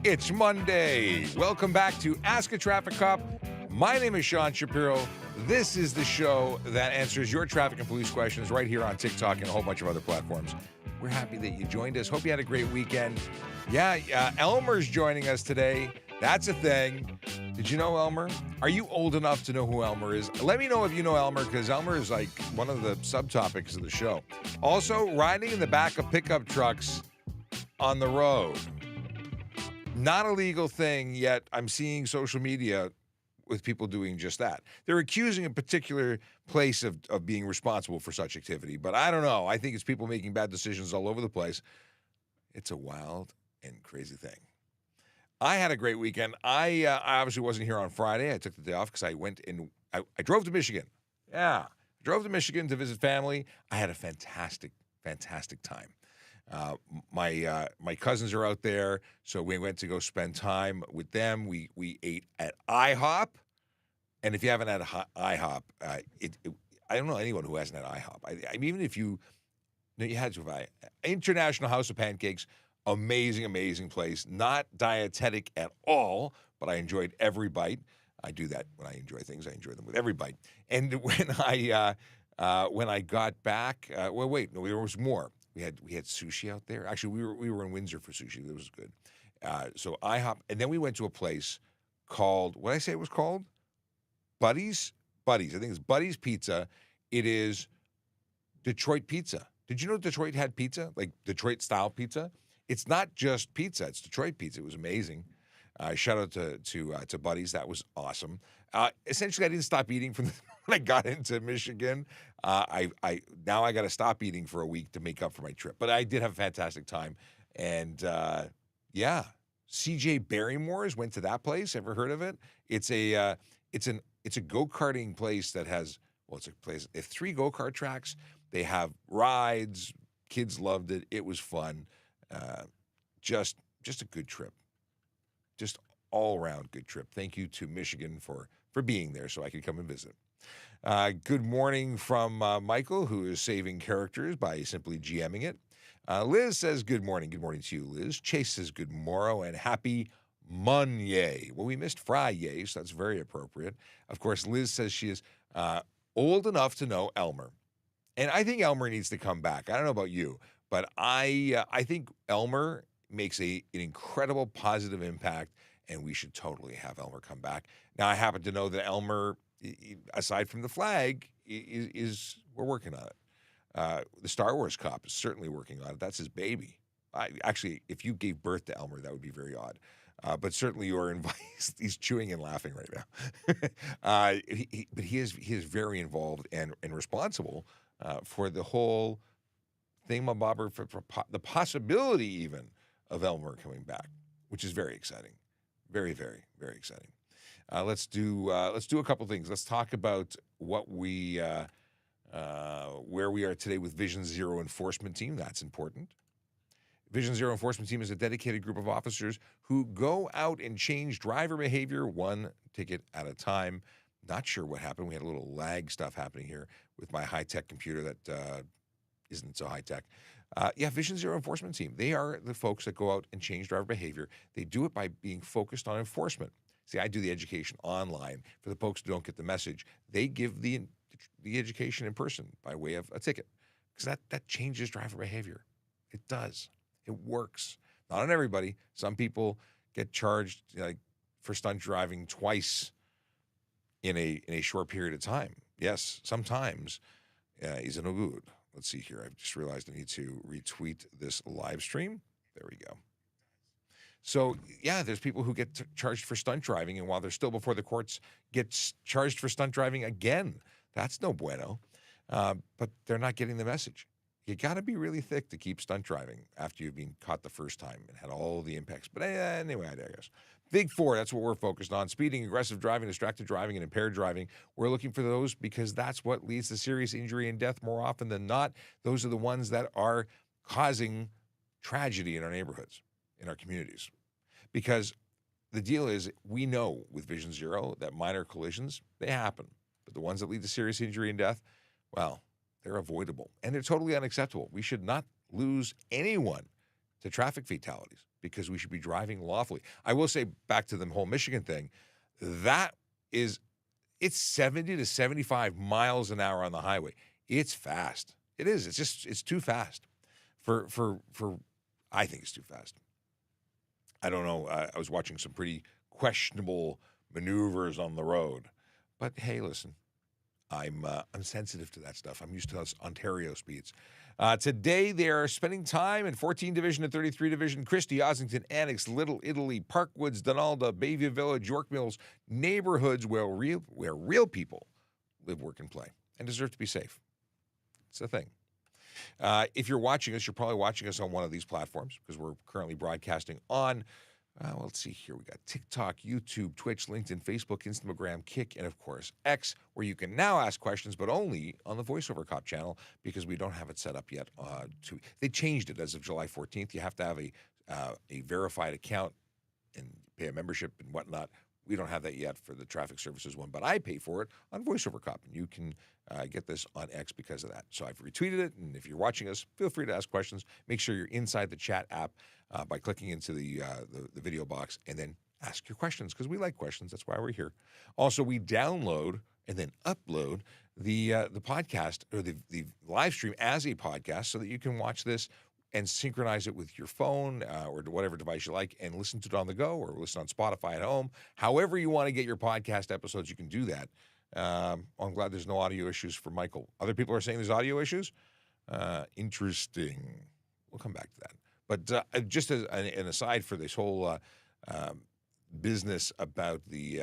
It's Monday. Welcome back to Ask a Traffic Cop. My name is Sean Shapiro. This is the show that answers your traffic and police questions right here on TikTok and a whole bunch of other platforms. We're happy that you joined us. Hope you had a great weekend. Elmer's joining us today. That's a thing. Did you know Elmer? Are you old enough to know who Elmer is? Let me know if you know Elmer, because Elmer is like one of the subtopics of the show. Also, riding in the back of pickup trucks on the road. Not a legal thing, yet I'm seeing social media with people doing just that. They're accusing a particular place of being responsible for such activity, but I don't know. I think it's people making bad decisions all over the place. It's a wild and crazy thing. I had a great weekend. I obviously wasn't here on Friday. I took the day off because I drove to Michigan. Yeah, drove to Michigan to visit family. I had a fantastic time. My cousins are out there, so we went to go spend time with them. We ate at IHOP, and if you haven't had IHOP, I don't know anyone who hasn't had IHOP. I mean, even if you had to have International House of Pancakes, amazing place. Not dietetic at all, but I enjoyed every bite. I do that when I enjoy things. I enjoy them with every bite. And when I got back, there was more. We had sushi out there. Actually, we were in Windsor for sushi. It was good. So IHOP, and then we went to a place called, what did I say it was called? Buddy's. I think it's Buddy's Pizza. It is Detroit pizza. Did you know Detroit had pizza, like Detroit style pizza? It's not just pizza; it's Detroit pizza. It was amazing. Shout out to Buddy's. That was awesome. Essentially, I didn't stop eating from when I got into Michigan. I got to stop eating for a week to make up for my trip. But I did have a fantastic time, and CJ Barrymore's went to that place. Ever heard of it? It's a go-karting place that has it's a place. They have 3 go-kart tracks. They have rides. Kids loved it. It was fun. Just a good trip. Just all-around good trip. Thank you to Michigan for being there so I could come and visit. Good morning from Michael, who is saving characters by simply GMing it. Liz says good morning. Good morning to you, Liz. Chase says good morrow and happy Monday. Well, we missed Friday, so that's very appropriate. Of course, Liz says she is old enough to know Elmer. And I think Elmer needs to come back. I don't know about you, but I think Elmer makes an incredible positive impact, and we should totally have Elmer come back. Now, I happen to know that Elmer, aside from the flag, we're working on it. The Star Wars cop is certainly working on it. That's his baby. Actually, if you gave birth to Elmer, that would be very odd. But certainly you're invited. He's chewing and laughing right now. But he is very involved and responsible for the whole thingamabobber, for the possibility even of Elmer coming back, which is very exciting. Very, very, very exciting. Let's do a couple things. Let's talk about what where we are today with Vision Zero Enforcement Team. That's important. Vision Zero Enforcement Team is a dedicated group of officers who go out and change driver behavior one ticket at a time. Not sure what happened. We had a little lag stuff happening here with my high-tech computer that isn't so high-tech. Vision Zero Enforcement Team. They are the folks that go out and change driver behavior. They do it by being focused on enforcement. See, I do the education online. For the folks who don't get the message, they give the education in person by way of a ticket, because that changes driver behavior. It does. It works. Not on everybody. Some people get charged for stunt driving twice in a short period of time. Yes, sometimes is no good. Let's see here. I've just realized I need to retweet this live stream. There we go. So, there's people who get charged for stunt driving, and while they're still before the courts, get charged for stunt driving again. That's no bueno. But they're not getting the message. You got to be really thick to keep stunt driving after you've been caught the first time and had all the impacts. But anyway, I digress. Big 4, that's what we're focused on. Speeding, aggressive driving, distracted driving, and impaired driving. We're looking for those because that's what leads to serious injury and death more often than not. Those are the ones that are causing tragedy in our neighborhoods, in our communities. Because the deal is, we know with Vision Zero that minor collisions, they happen. But the ones that lead to serious injury and death, well, they're avoidable. And they're totally unacceptable. We should not lose anyone to traffic fatalities. because we should be driving lawfully. I will say, back to the whole Michigan thing, it's 70 to 75 miles an hour on the highway. It's fast. It is. It's too fast. I think it's too fast. I don't know. I was watching some pretty questionable maneuvers on the road, but hey, listen, I'm sensitive to that stuff. I'm used to those Ontario speeds. Today, they're spending time in 14 Division and 33 Division, Christie, Ossington, Annex, Little Italy, Parkwoods, Donalda, Bayview Village, York Mills, neighborhoods where real people live, work, and play, and deserve to be safe. It's a thing. If you're watching us, you're probably watching us on one of these platforms because we're currently broadcasting on, let's see here. We got TikTok, YouTube, Twitch, LinkedIn, Facebook, Instagram, Kick, and of course, X, where you can now ask questions, but only on the VoiceOver Cop channel because we don't have it set up yet. They changed it as of July 14th. You have to have a verified account and pay a membership and whatnot. We don't have that yet for the traffic services one, but I pay for it on VoiceOver Cop, and you can get this on X because of that. So I've retweeted it, and if you're watching us, feel free to ask questions. Make sure you're inside the chat app by clicking into the video box, and then ask your questions because we like questions. That's why we're here. Also, we download and then upload the podcast or the live stream as a podcast so that you can watch this and synchronize it with your phone or whatever device you like and listen to it on the go or listen on Spotify at home. However you want to get your podcast episodes, you can do that. I'm glad there's no audio issues for Michael. Other people are saying there's audio issues. Interesting. We'll come back to that. But just as an aside for this whole business about the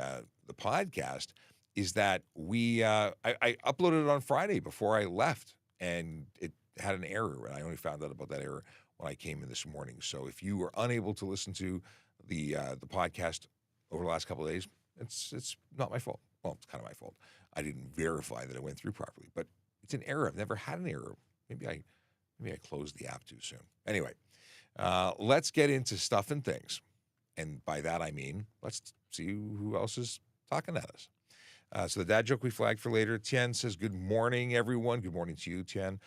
podcast is that I uploaded it on Friday before I left, and it had an error, and I only found out about that error when I came in this morning. So if you were unable to listen to the podcast over the last couple of days, it's not my fault. Well, it's kind of my fault. I didn't verify that it went through properly, but it's an error. I've never had an error. Maybe I closed the app too soon. Anyway, let's get into stuff and things, and by that I mean let's see who else is talking at us. So the dad joke we flagged for later. Tien says, good morning, everyone. Good morning to you, Tien.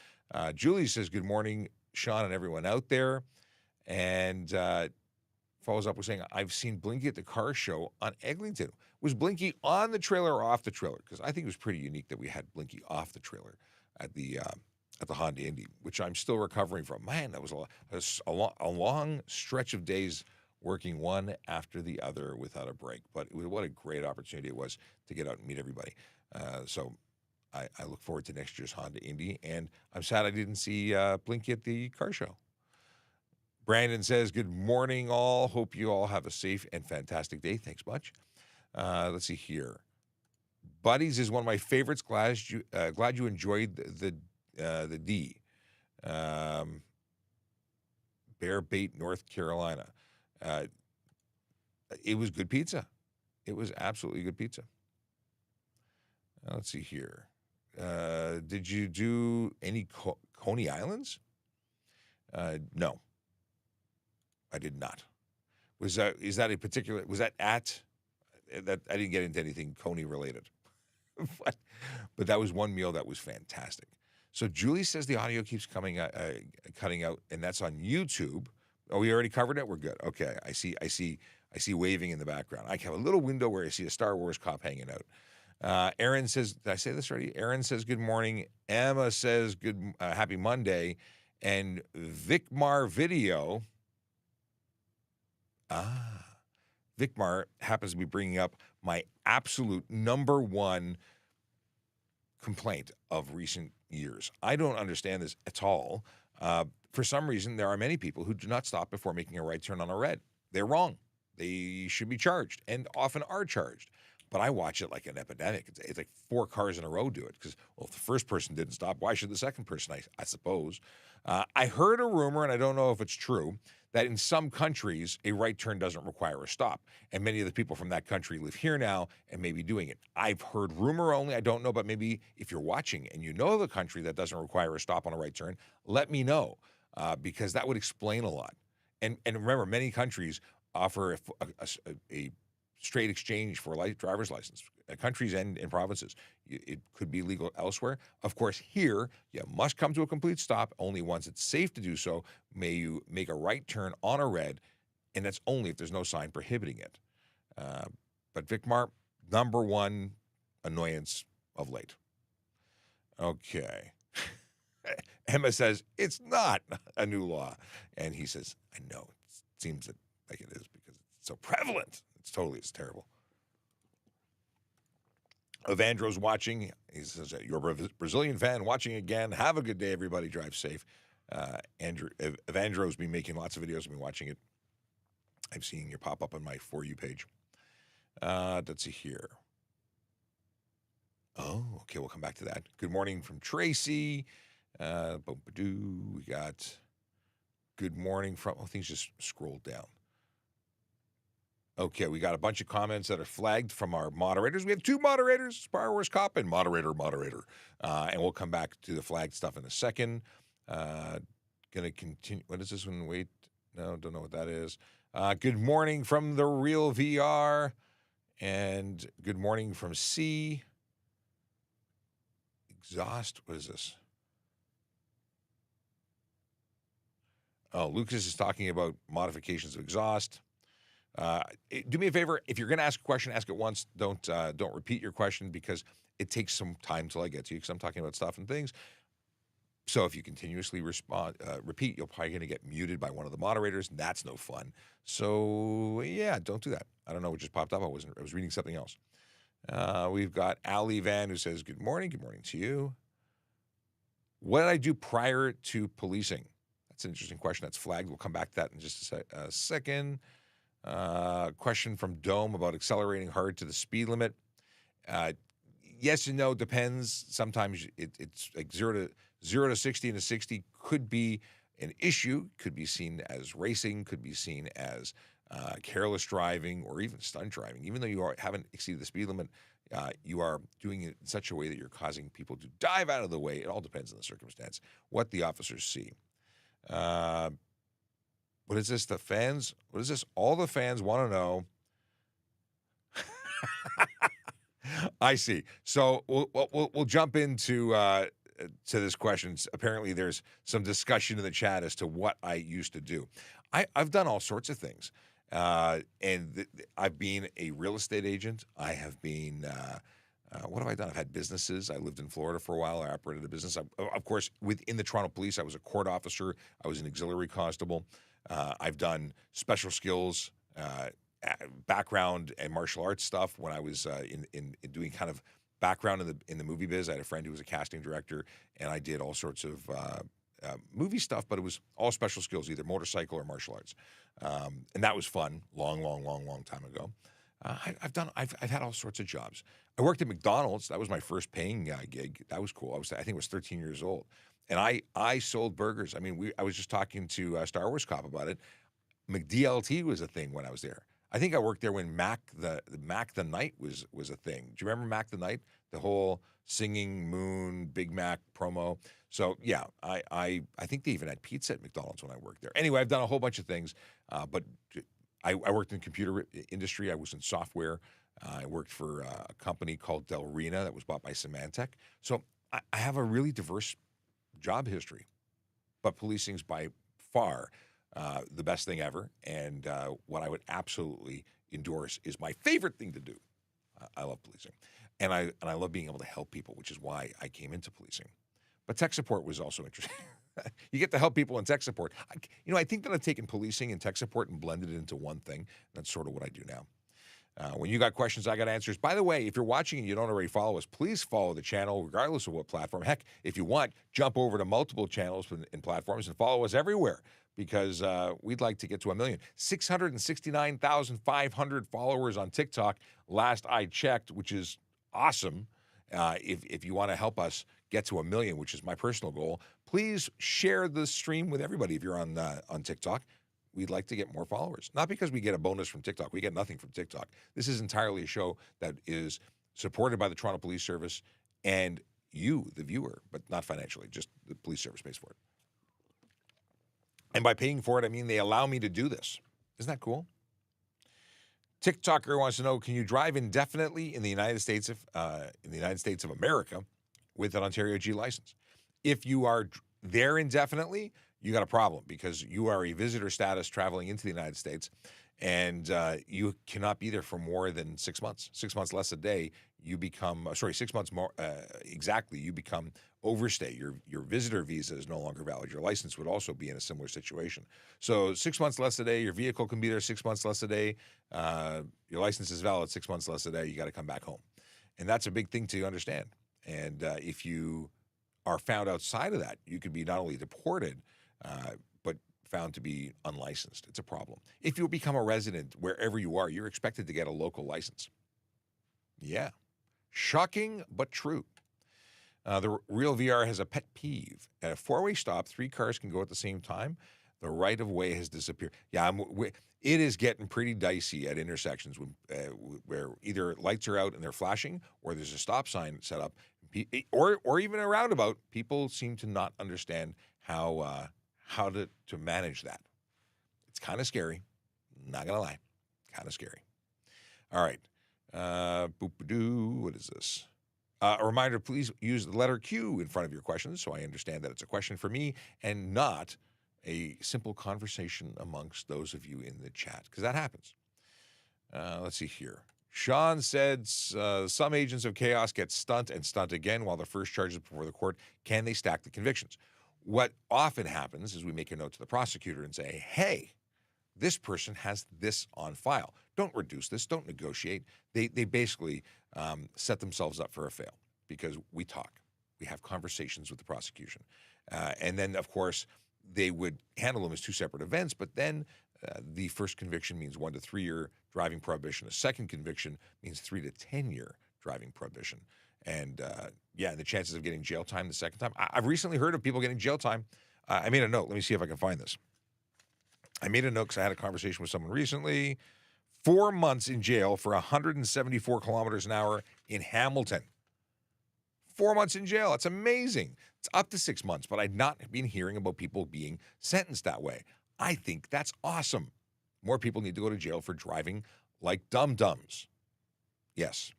Julie says, good morning, Sean and everyone out there. And follows up with saying, I've seen Blinky at the car show on Eglinton. Was Blinky on the trailer or off the trailer? Because I think it was pretty unique that we had Blinky off the trailer at the Honda Indy, which I'm still recovering from. Man, that was a long stretch of days working one after the other without a break. But what a great opportunity it was to get out and meet everybody. So I look forward to next year's Honda Indy, and I'm sad I didn't see Blinky at the car show. Brandon says, good morning, all. Hope you all have a safe and fantastic day. Thanks much. Let's see here. Buddies is one of my favorites. Glad you enjoyed the D. Bear Bait, North Carolina. It was good pizza. It was absolutely good pizza. Let's see here. Did you do any Coney Islands? No, I did not. Was that at that? I didn't get into anything Coney related, but that was one meal that was fantastic. So Julie says the audio keeps cutting out, and that's on YouTube. Oh, we already covered it? We're good. Okay. I see waving in the background. I have a little window where I see a Star Wars cop hanging out. Aaron says, did I say this already? Aaron says, good morning. Emma says, happy Monday. And Vicmar Video. Vicmar happens to be bringing up my absolute number one complaint of recent years. I don't understand this at all. For some reason, there are many people who do not stop before making a right turn on a red. They're wrong. They should be charged, and often are charged. But I watch it like an epidemic. It's like 4 cars in a row do it because, well, if the first person didn't stop, why should the second person, I suppose? I heard a rumor, and I don't know if it's true, that in some countries, a right turn doesn't require a stop. And many of the people from that country live here now and may be doing it. I've heard rumor only. I don't know, but maybe if you're watching and you know of a country that doesn't require a stop on a right turn, let me know because that would explain a lot. And remember, many countries offer a straight exchange for a driver's license, countries and provinces. It could be legal elsewhere. Of course, here, you must come to a complete stop. Only once it's safe to do so may you make a right turn on a red And that's only if there's no sign prohibiting it. But VicMart, number one annoyance of late. Okay. Emma says, it's not a new law. And he says, I know. It seems like it is because it's so prevalent. It's terrible. Evandro's watching. He says, you're a Brazilian fan watching again. Have a good day, everybody. Drive safe. Evandro's been making lots of videos. I've been watching it. I've seen you pop up on my For You page. Let's see here. Oh, okay. We'll come back to that. Good morning from Tracy. We got good morning from, things just scrolled down. Okay, we got a bunch of comments that are flagged from our moderators. We have two moderators, Star Wars Cop and moderator. And we'll come back to the flagged stuff in a second. Gonna continue. What is this one? Wait, no, don't know what that is. Good morning from the Real VR. And good morning from C. Exhaust, what is this? Oh, Lucas is talking about modifications of exhaust. Do me a favor, if you're going to ask a question, ask it once. Don't repeat your question because it takes some time till I get to you because I'm talking about stuff and things. So if you continuously repeat, you're probably going to get muted by one of the moderators. And that's no fun. So yeah, don't do that. I don't know what just popped up. I was reading something else. We've got Ali Van who says, good morning. Good morning to you. What did I do prior to policing? That's an interesting question. That's flagged. We'll come back to that in just a second. Question from Dome about accelerating hard to the speed limit. Yes and no, depends. Sometimes it's like 0 to 60, and a 60 could be an issue, could be seen as racing, could be seen as careless driving or even stunt driving. Even though you haven't exceeded the speed limit, you are doing it in such a way that you're causing people to dive out of the way. It all depends on the circumstance, what the officers see. What is this? The fans? What is this? All the fans want to know. I see. So we'll jump into to this question. Apparently, there's some discussion in the chat as to what I used to do. I've done all sorts of things, and I've been a real estate agent. I have been. What have I done? I've had businesses. I lived in Florida for a while. I operated a business. Of course, within the Toronto Police, I was a court officer. I was an auxiliary constable. I've done special skills, background, and martial arts stuff when I was in doing kind of background in the movie biz. I had a friend who was a casting director, and I did all sorts of movie stuff, but it was all special skills, either motorcycle or martial arts, and that was fun. Long time ago. I've had all sorts of jobs. I worked at McDonald's. That was my first paying gig. That was cool. I think I was 13 years old, and I sold burgers. I mean, I was just talking to Star Wars Cop about it. McDLT was a thing when I was there. I think I worked there when Mac the Night was a thing. Do you remember Mac the Night? The whole singing moon Big Mac promo. So yeah, I think they even had pizza at McDonald's when I worked there. Anyway, I've done a whole bunch of things, but I worked in the computer industry. I was in software. I worked for a company called Delrina that was bought by Symantec. So I have a really diverse job history, but policing's by far the best thing ever. And what I would absolutely endorse is my favorite thing to do. I love policing, and I love being able to help people, which is why I came into policing. But tech support was also interesting. You get to help people in tech support. I think that I've taken policing and tech support and blended it into one thing. That's sort of what I do now. When you got questions, I got answers. By the way, if you're watching and you don't already follow us, please follow the channel regardless of what platform. Heck, if you want, jump over to multiple channels and platforms and follow us everywhere because we'd like to get to 1 million. 669,500 followers on TikTok last I checked, which is awesome. If you want to help us get to 1 million, which is my personal goal, please share the stream with everybody if you're on TikTok. We'd like to get more followers. Not because we get a bonus from TikTok. We get nothing from TikTok. This is entirely a show that is supported by the Toronto Police Service and you, the viewer, but not financially. Just the police service pays for it. And by paying for it, I mean they allow me to do this. Isn't that cool? TikToker wants to know, can you drive indefinitely in the United States of America with an Ontario G license? If you are there indefinitely, you got a problem because you are a visitor status traveling into the United States, and you cannot be there for more than 6 months. 6 months less a day, you become 6 months more exactly. You become overstay. Your visitor visa is no longer valid. Your license would also be in a similar situation. So 6 months less a day, your vehicle can be there 6 months less a day. Your license is valid 6 months less a day. You got to come back home, and that's a big thing to understand. And if you are found outside of that, you could be not only deported, but found to be unlicensed. It's a problem. If you become a resident wherever you are, you're expected to get a local license. Yeah. Shocking, but true. The Real VR has a pet peeve. At a four-way stop, 3 cars can go at the same time. The right-of-way has disappeared. Yeah, it is getting pretty dicey at intersections where either lights are out and they're flashing, or there's a stop sign set up, or even a roundabout. People seem to not understand how to manage that. It's kind of scary. Not gonna lie, kind of scary. All right, boop-a-doo. What is this? A reminder: please use the letter Q in front of your questions, so I understand that it's a question for me and not a simple conversation amongst those of you in the chat, because that happens. Let's see here. Sean said some agents of chaos get stunt and stunt again while the first charge is before the court. Can they stack the convictions? What often happens is we make a note to the prosecutor and say, hey, this person has this on file. Don't reduce this. Don't negotiate. They basically set themselves up for a fail because we talk. We have conversations with the prosecution. And then, of course, they would handle them as 2 separate events, but then the first conviction means 1 to 3 year driving prohibition. A second conviction means 3 to 10 year driving prohibition. And the chances of getting jail time the second time. I've recently heard of people getting jail time. I made a note. Let me see if I can find this. I made a note because I had a conversation with someone recently. 4 months in jail for 174 kilometers an hour in Hamilton. 4 months in jail. That's amazing. It's up to 6 months, but I've not been hearing about people being sentenced that way. I think that's awesome. More people need to go to jail for driving like dum-dums. Yes.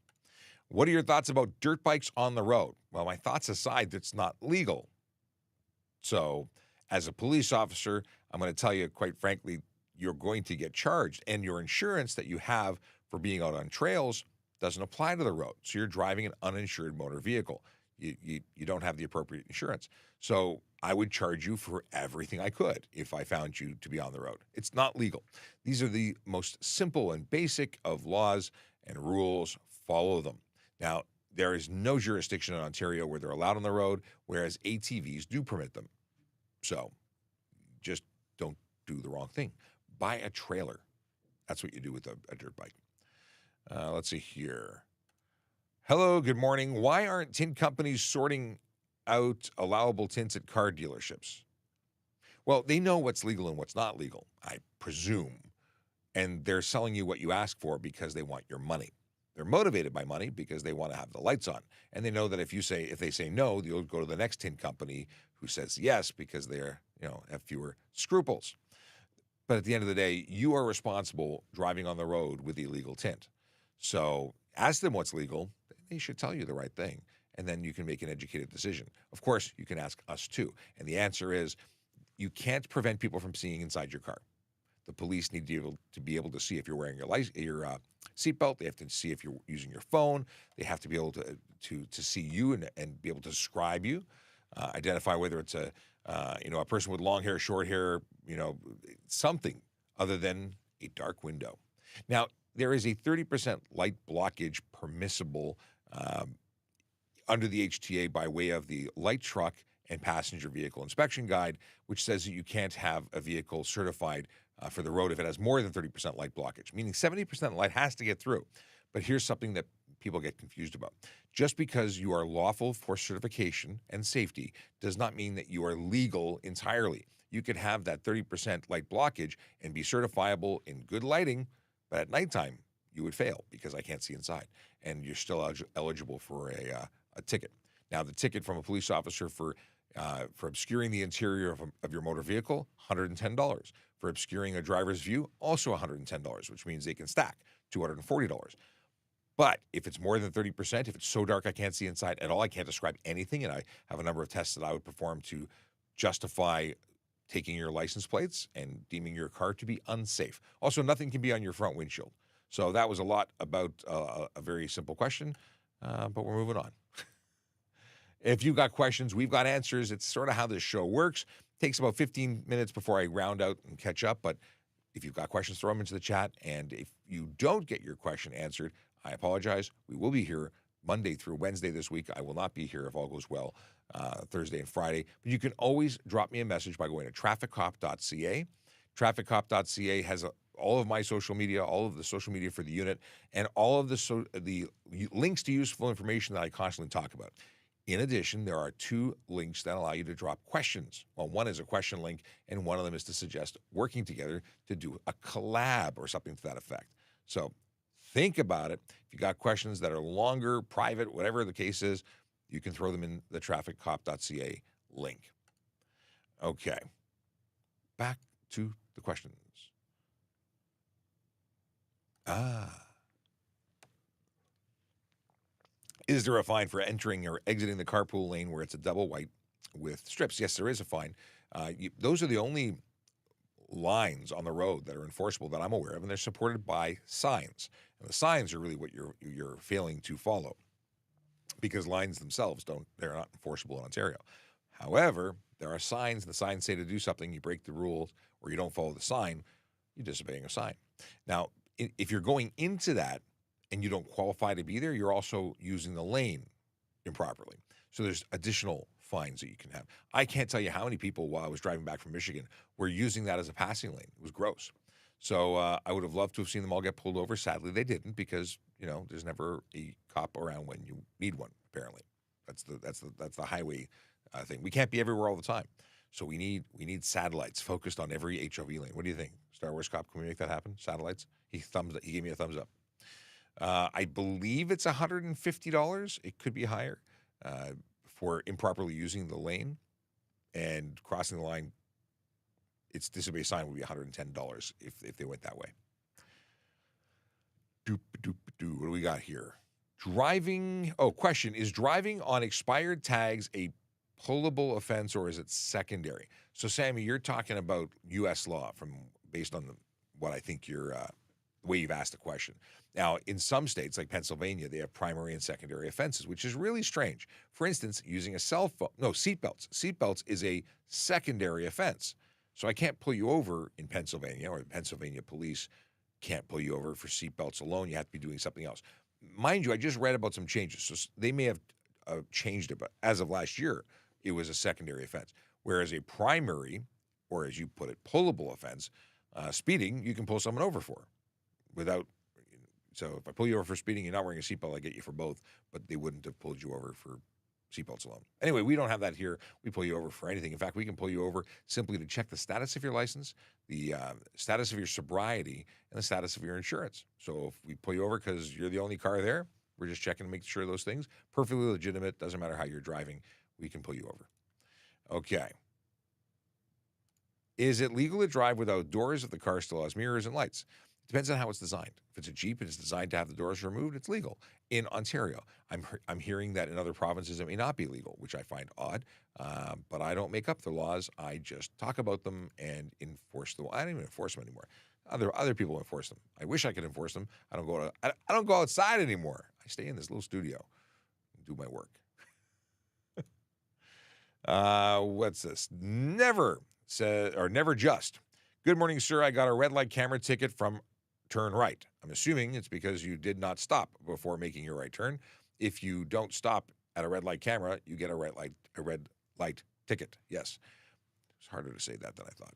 What are your thoughts about dirt bikes on the road? Well, my thoughts aside, that's not legal. So as a police officer, I'm going to tell you, quite frankly, you're going to get charged, and your insurance that you have for being out on trails doesn't apply to the road. So you're driving an uninsured motor vehicle. You don't have the appropriate insurance. So I would charge you for everything I could if I found you to be on the road. It's not legal. These are the most simple and basic of laws and rules. Follow them. Now, there is no jurisdiction in Ontario where they're allowed on the road, whereas ATVs do permit them. So just don't do the wrong thing. Buy a trailer. That's what you do with a dirt bike. Let's see here. Hello, good morning. Why aren't tint companies sorting out allowable tints at car dealerships? Well, they know what's legal and what's not legal, I presume. And they're selling you what you ask for because they want your money. They're motivated by money because they want to have the lights on. And they know that if they say no, you'll go to the next tint company who says yes because they're, have fewer scruples. But at the end of the day, you are responsible driving on the road with illegal tint. So ask them what's legal. They should tell you the right thing. And then you can make an educated decision. Of course, you can ask us too. And the answer is you can't prevent people from seeing inside your car. The police need to be able to see if you're wearing your seatbelt. They have to see if you're using your phone. They have to be able to see you and be able to describe you, identify whether it's a person with long hair, short hair, something other than a dark window. Now, there is a 30% light blockage permissible under the HTA by way of the Light Truck and Passenger Vehicle Inspection Guide, which says that you can't have a vehicle certified for the road if it has more than 30% light blockage, meaning 70% light has to get through. But here's something that people get confused about. Just because you are lawful for certification and safety does not mean that you are legal entirely. You could have that 30% light blockage and be certifiable in good lighting, but at nighttime you would fail because I can't see inside, and you're still eligible for a ticket. Now, the ticket from a police officer for obscuring the interior of your motor vehicle, $110. For obscuring a driver's view, also $110, which means they can stack $240. But if it's more than 30%, if it's so dark I can't see inside at all, I can't describe anything, and I have a number of tests that I would perform to justify taking your license plates and deeming your car to be unsafe. Also, nothing can be on your front windshield. So that was a lot about a very simple question, but we're moving on. If you've got questions, we've got answers. It's sort of how this show works. Takes about 15 minutes before I round out and catch up, but if you've got questions, throw them into the chat. And if you don't get your question answered, I apologize. We will be here Monday through Wednesday this week. I will not be here if all goes well Thursday and Friday. But you can always drop me a message by going to TrafficCop.ca. TrafficCop.ca has all of my social media, all of the social media for the unit, and all of the links to useful information that I constantly talk about. In addition, there are 2 links that allow you to drop questions. Well, one is a question link, and one of them is to suggest working together to do a collab or something to that effect. So think about it. If you got questions that are longer, private, whatever the case is, you can throw them in the TrafficCop.ca link. Okay, back to the questions. Is there a fine for entering or exiting the carpool lane where it's a double white with strips? Yes, there is a fine. Those are the only lines on the road that are enforceable that I'm aware of, and they're supported by signs. And the signs are really what you're failing to follow, because lines themselves they're not enforceable in Ontario. However, there are signs, and the signs say to do something, you break the rules, or you don't follow the sign, you're disobeying a sign. Now, if you're going into that and you don't qualify to be there, you're also using the lane improperly. So there's additional fines that you can have. I can't tell you how many people, while I was driving back from Michigan, were using that as a passing lane. It was gross. So I would have loved to have seen them all get pulled over. Sadly, they didn't, because there's never a cop around when you need one. Apparently, that's the highway thing. We can't be everywhere all the time. So we need satellites focused on every HOV lane. What do you think, Star Wars cop? Can we make that happen? Satellites? He gave me a thumbs up. I believe it's $150. It could be higher for improperly using the lane and crossing the line. Its disobey sign would be $110 if they went that way. What do we got here? Driving. Oh, question: is driving on expired tags a pullable offense, or is it secondary? So, Sammy, you're talking about U.S. law based on what I think you're. The way you've asked the question. Now, in some states like Pennsylvania, they have primary and secondary offenses, which is really strange. For instance, using a cell phone. No, seatbelts. Seatbelts is a secondary offense. So I can't pull you over in Pennsylvania, or the Pennsylvania police can't pull you over for seatbelts alone. You have to be doing something else. Mind you, I just read about some changes. So they may have changed it, but as of last year, it was a secondary offense. Whereas a primary, or as you put it, pullable offense, speeding, you can pull someone over for. So if I pull you over for speeding, you're not wearing a seatbelt, I get you for both, but they wouldn't have pulled you over for seatbelts alone. Anyway, we don't have that here. We pull you over for anything. In fact, we can pull you over simply to check the status of your license, the status of your sobriety, and the status of your insurance. So if we pull you over because you're the only car there, we're just checking to make sure those things, perfectly legitimate, doesn't matter how you're driving, we can pull you over. Okay. Is it legal to drive without doors if the car still has mirrors and lights? Depends on how it's designed. If it's a Jeep and it's designed to have the doors removed, it's legal. In Ontario, I'm hearing that in other provinces it may not be legal, which I find odd. But I don't make up the laws. I just talk about them and enforce them. I don't even enforce them anymore. Other people enforce them. I wish I could enforce them. I don't go outside anymore. I stay in this little studio and do my work. What's this? Never just. Good morning, sir. I got a red light camera ticket from turn right. I'm assuming it's because you did not stop before making your right turn. If you don't stop at a red light camera, you get a red light ticket. Yes. It's harder to say that than I thought.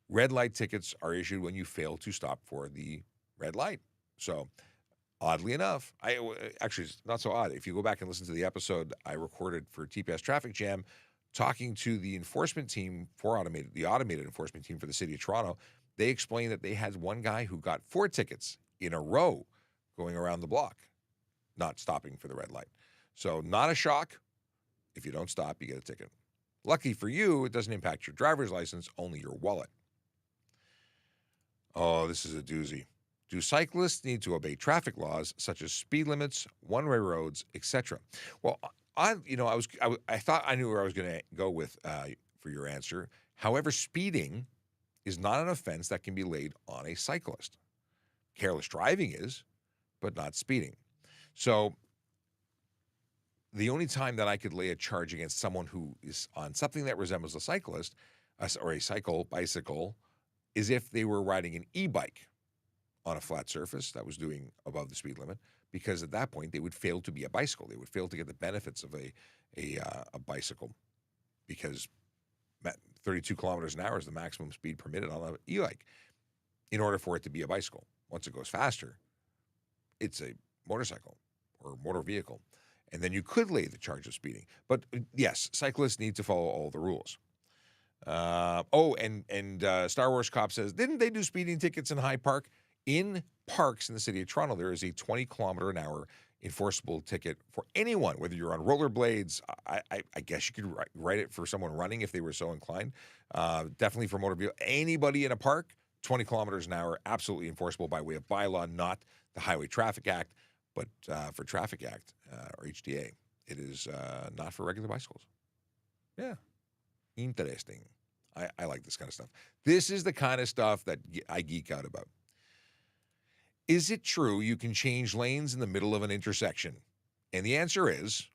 Red light tickets are issued when you fail to stop for the red light. So, oddly enough, actually, it's not so odd. If you go back and listen to the episode I recorded for TPS Traffic Jam, talking to the enforcement team the automated enforcement team for the city of Toronto, they explained that they had one guy who got 4 tickets in a row going around the block, not stopping for the red light. So not a shock. If you don't stop, you get a ticket. Lucky for you, it doesn't impact your driver's license, only your wallet. Oh, this is a doozy. Do cyclists need to obey traffic laws such as speed limits, one-way roads, etc.? Well, I thought I knew where I was going to go with for your answer, However, speeding is not an offense that can be laid on a cyclist. Careless driving is, but not speeding. So the only time that I could lay a charge against someone who is on something that resembles a cyclist or a bicycle is if they were riding an e-bike on a flat surface that was doing above the speed limit, because at that point they would fail to be a bicycle. They would fail to get the benefits of a bicycle, because 32 kilometers an hour is the maximum speed permitted on an e-bike in order for it to be a bicycle. Once it goes faster, it's a motorcycle or motor vehicle. And then you could lay the charge of speeding. But yes, cyclists need to follow all the rules. Star Wars Cop says, didn't they do speeding tickets in Hyde Park? In parks in the city of Toronto, there is a 20 kilometer an hour enforceable ticket for anyone, whether you're on rollerblades. I guess you could write it for someone running if they were so inclined. Definitely for motor vehicle. Anybody in a park, 20 kilometers an hour, absolutely enforceable by way of bylaw, not the Highway Traffic Act, but for Traffic Act or HDA. It is not for regular bicycles. Yeah. Interesting. I like this kind of stuff. This is the kind of stuff that I geek out about. Is it true you can change lanes in the middle of an intersection? And the answer is,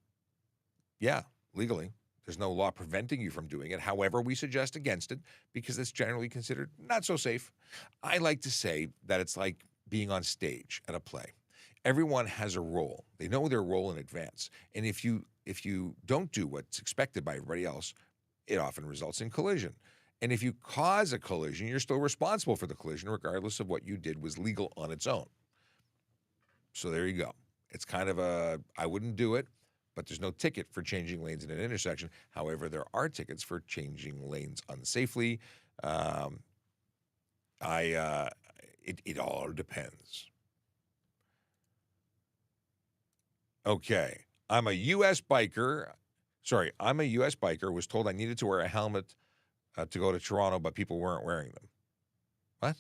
yeah, legally. There's no law preventing you from doing it. However, we suggest against it because it's generally considered not so safe. I like to say that it's like being on stage at a play. Everyone has a role. They know their role in advance. And if you don't do what's expected by everybody else, it often results in collision. And if you cause a collision, you're still responsible for the collision, regardless of what you did was legal on its own. So there you go. It's kind of I wouldn't do it, but there's no ticket for changing lanes in an intersection. However, there are tickets for changing lanes unsafely. It all depends. Okay. I'm a U.S. biker, was told I needed to wear a helmet to go to Toronto, but people weren't wearing them. What?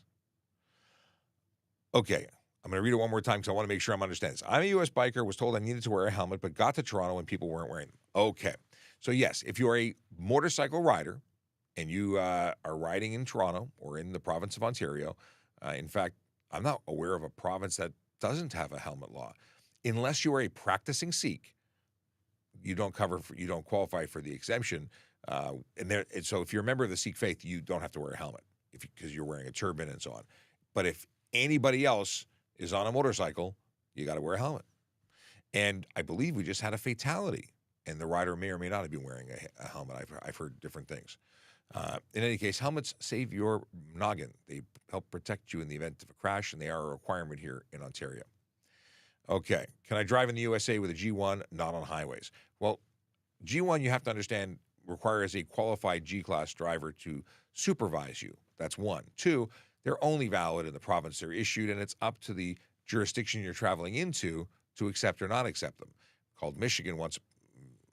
Okay. I'm going to read it one more time because I want to make sure I'm understanding this. I'm a U.S. biker, was told I needed to wear a helmet, but got to Toronto and people weren't wearing them. Okay. So yes, if you're a motorcycle rider and you are riding in Toronto or in the province of Ontario, in fact, I'm not aware of a province that doesn't have a helmet law. Unless you are a practicing Sikh, you don't qualify for the exemption. So if you're a member of the Sikh faith, you don't have to wear a helmet because you're wearing a turban and so on. But if anybody else is on a motorcycle, you got to wear a helmet. And I believe we just had a fatality, and the rider may or may not have been wearing a helmet. I've heard different things. In any case, helmets save your noggin. They help protect you in the event of a crash, and they are a requirement here in Ontario. Okay. Can I drive in the USA with a G1, not on highways? Well, G1, you have to understand, requires a qualified G-class driver to supervise you. That's one. Two, they're only valid in the province they're issued, and it's up to the jurisdiction you're traveling into to accept or not accept them. Called Michigan once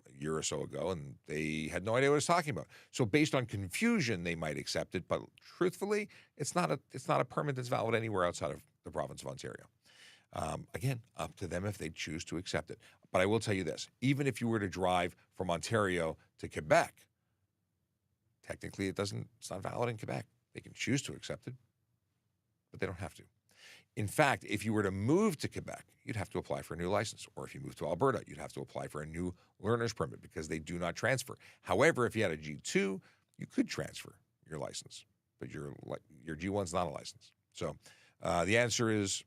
a year or so ago, and they had no idea what I was talking about. So based on confusion, they might accept it, but truthfully, it's not a permit that's valid anywhere outside of the province of Ontario. Again, up to them if they choose to accept it. But I will tell you this, even if you were to drive from Ontario to Quebec, technically it's not valid in Quebec. They can choose to accept it, but they don't have to. In fact, if you were to move to Quebec, you'd have to apply for a new license. Or if you move to Alberta, you'd have to apply for a new learner's permit because they do not transfer. However, if you had a G2, you could transfer your license, but your G1's not a license. So the answer is,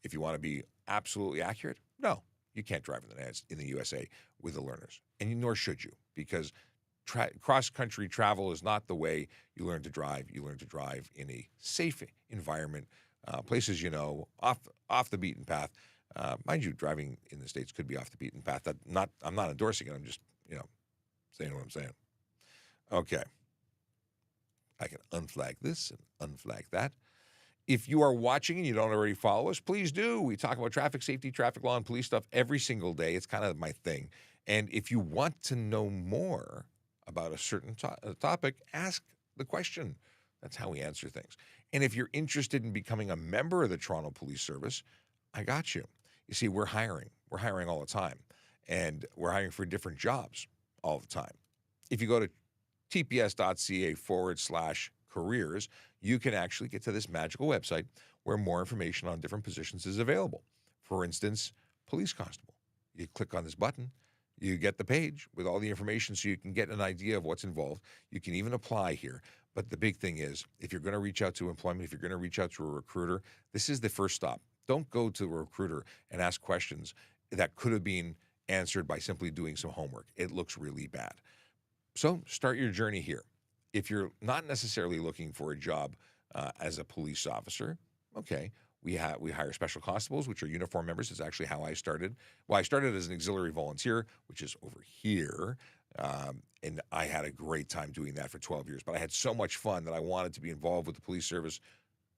if you want to be absolutely accurate, no, you can't drive in the USA with the learners, and nor should you, because cross-country travel is not the way you learn to drive. You learn to drive in a safe environment, places off the beaten path. Mind you, driving in the States could be off the beaten path. I'm not endorsing it. I'm just saying what I'm saying. Okay, I can unflag this and unflag that. If you are watching and you don't already follow us, please do. We talk about traffic safety, traffic law, and police stuff every single day. It's kind of my thing. And if you want to know more about a certain topic, ask the question. That's how we answer things. And if you're interested in becoming a member of the Toronto Police Service, I got you. You see, we're hiring. We're hiring all the time. And we're hiring for different jobs all the time. If you go to tps.ca/careers, you can actually get to this magical website where more information on different positions is available. For instance, police constable. You click on this button, you get the page with all the information so you can get an idea of what's involved. You can even apply here. But the big thing is, if you're going to reach out to employment, if you're going to reach out to a recruiter, this is the first stop. Don't go to a recruiter and ask questions that could have been answered by simply doing some homework. It looks really bad. So start your journey here. If you're not necessarily looking for a job as a police officer, okay, we hire special constables, which are uniform members. It's actually how I started. Well, I started as an auxiliary volunteer, which is over here, and I had a great time doing that for 12 years. But I had so much fun that I wanted to be involved with the police service,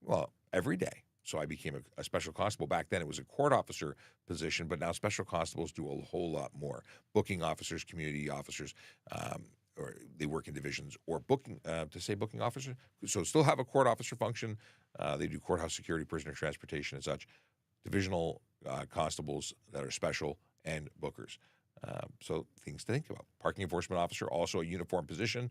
well, every day. So I became a special constable. Back then, it was a court officer position, but now special constables do a whole lot more. Booking officers, community officers, or they work in divisions, or booking officer. So still have a court officer function. They do courthouse security, prisoner transportation, and such. Divisional constables that are special, and bookers. So things to think about. Parking enforcement officer, also a uniform position.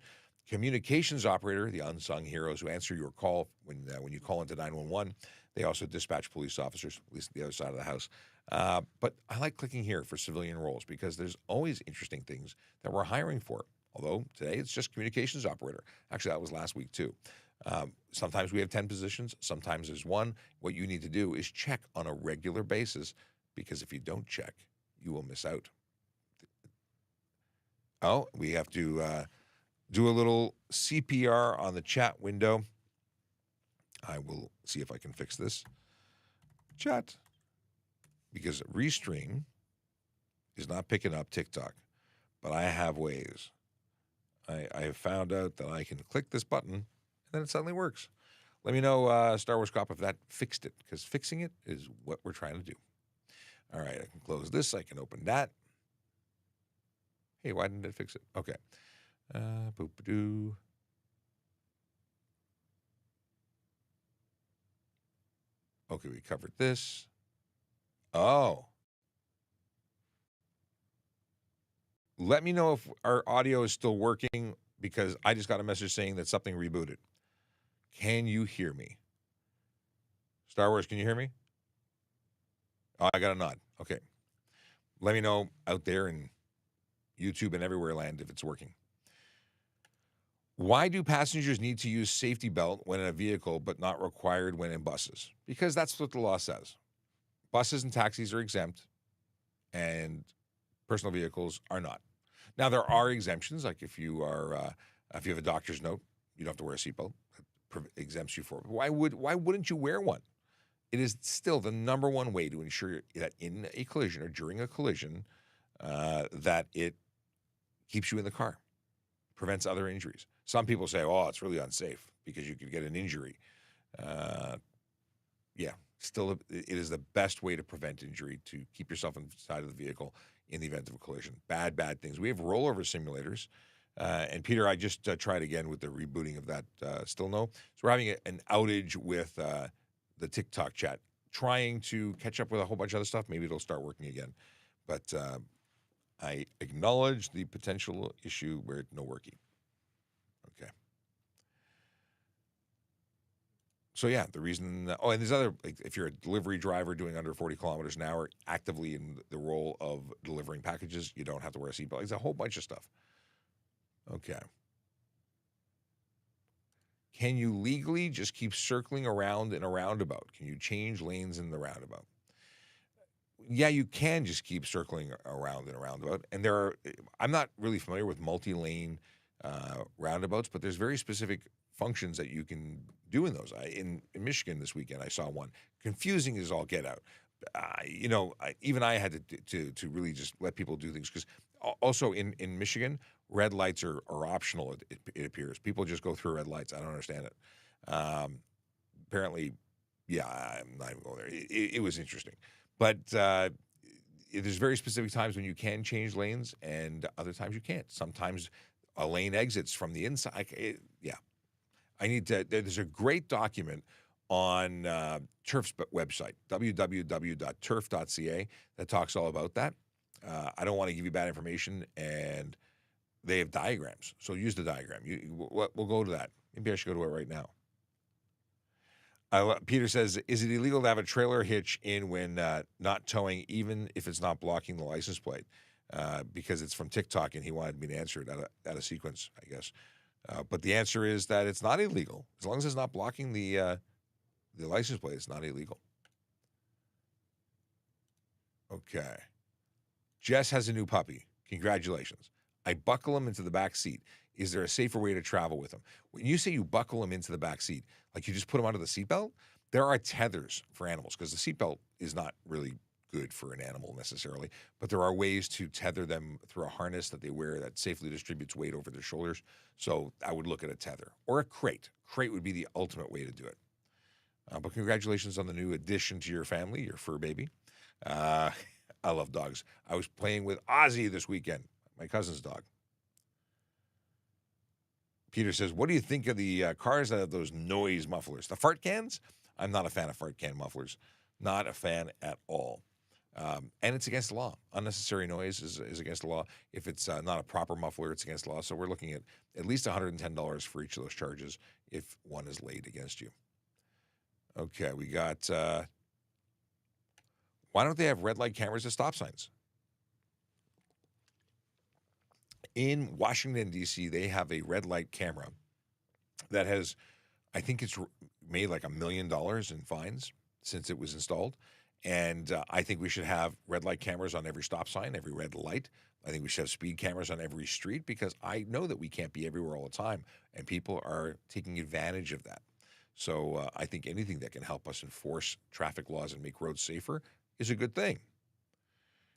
Communications operator, the unsung heroes who answer your call when you call into 911. They also dispatch police officers, at least the other side of the house. But I like clicking here for civilian roles because there's always interesting things that we're hiring for. Although today it's just communications operator. Actually, that was last week too. Sometimes we have 10 positions. Sometimes there's one. What you need to do is check on a regular basis, because if you don't check, you will miss out. Oh, we have to do a little CPR on the chat window. I will see if I can fix this chat, because Restream is not picking up TikTok, but I have ways. I have found out that I can click this button and then it suddenly works. Let me know, Star Wars Cop, if that fixed it, because fixing it is what we're trying to do. All right, I can close this. I can open that. Hey, why didn't it fix it? Okay. Boop-a-doo. Okay, we covered this. Oh. Let me know if our audio is still working, because I just got a message saying that something rebooted. Can you hear me? Star Wars, can you hear me? Oh, I got a nod. Okay. Let me know out there in YouTube and everywhere land if it's working. Why do passengers need to use safety belt when in a vehicle but not required when in buses? Because that's what the law says. Buses and taxis are exempt and personal vehicles are not. Now, there are exemptions, like if you have a doctor's note, you don't have to wear a seatbelt. That exempts you for it. Why wouldn't you wear one? It is still the number one way to ensure that in a collision or during a collision, that it keeps you in the car, prevents other injuries. Some people say, oh, it's really unsafe because you could get an injury. Yeah, still, it is the best way to prevent injury, to keep yourself inside of the vehicle in the event of a collision. Bad things. We have rollover simulators. And Peter, I just tried again with the rebooting of that. Still no. So we're having an outage with the TikTok chat, trying to catch up with a whole bunch of other stuff. Maybe it'll start working again. But I acknowledge the potential issue where it's no working. Okay. So yeah, the reason, and there's other, like if you're a delivery driver doing under 40 kilometers an hour, actively in the role of delivering packages, you don't have to wear a seatbelt. It's a whole bunch of stuff. Okay. Can you legally just keep circling around in a roundabout? Can you change lanes in the roundabout? Yeah, you can just keep circling around in a roundabout. And I'm not really familiar with multi-lane roundabouts, but there's very specific functions that you can do in those. In Michigan this weekend, I saw one. Confusing as all get out. Even I had to really just let people do things, because also in Michigan, red lights are optional, it appears. People just go through red lights. I don't understand it. Apparently, yeah, I'm not even going there. It was interesting. But there's very specific times when you can change lanes and other times you can't. Sometimes a lane exits from the inside. There's a great document on TURF's website, www.turf.ca, that talks all about that. I don't want to give you bad information and they have diagrams. So use the diagram. We'll go to that. Maybe I should go to it right now. Peter says, is it illegal to have a trailer hitch in when not towing, even if it's not blocking the license plate? Because it's from TikTok, and he wanted me to answer it out of sequence, I guess. But the answer is that it's not illegal. As long as it's not blocking the license plate, it's not illegal. Okay. Jess has a new puppy. Congratulations. I buckle him into the back seat. Is there a safer way to travel with him? When you say you buckle him into the back seat, like you just put him under the seatbelt, there are tethers for animals, because the seatbelt is not really good for an animal necessarily, but there are ways to tether them through a harness that they wear that safely distributes weight over their shoulders. So I would look at a tether or a crate. Crate would be the ultimate way to do it. But congratulations on the new addition to your family, your fur baby. I love dogs. I was playing with Ozzy this weekend, my cousin's dog. Peter says, what do you think of the cars that have those noise mufflers? The fart cans? I'm not a fan of fart can mufflers. Not a fan at all. And it's against the law. Unnecessary noise is against the law. If it's not a proper muffler, it's against the law. So we're looking at least $110 for each of those charges if one is laid against you. Okay, we got, why don't they have red light cameras at stop signs? In Washington, D.C., they have a red light camera that has, I think it's made like $1 million in fines since it was installed. And I think we should have red light cameras on every stop sign, every red light. I think we should have speed cameras on every street, because I know that we can't be everywhere all the time, and people are taking advantage of that. So I think anything that can help us enforce traffic laws and make roads safer is a good thing.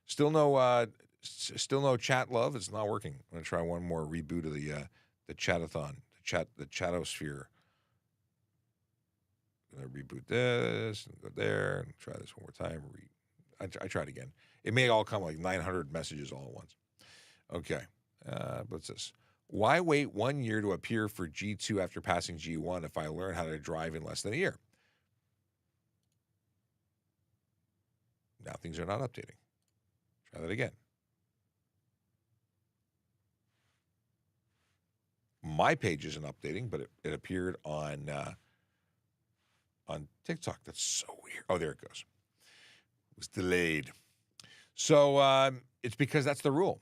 Still no chat love. It's not working. I'm gonna try one more reboot of the chatathon, the chatosphere. I'm gonna reboot this and go there and try this one more time. I tried again. It may all come like 900 messages all at once. Okay, what's this? Why wait 1 year to appear for G2 after passing G1 if I learn how to drive in less than a year? Now things are not updating. Try that again. My page isn't updating, but it appeared on TikTok. That's so weird. Oh, there it goes. It was delayed. So it's because that's the rule.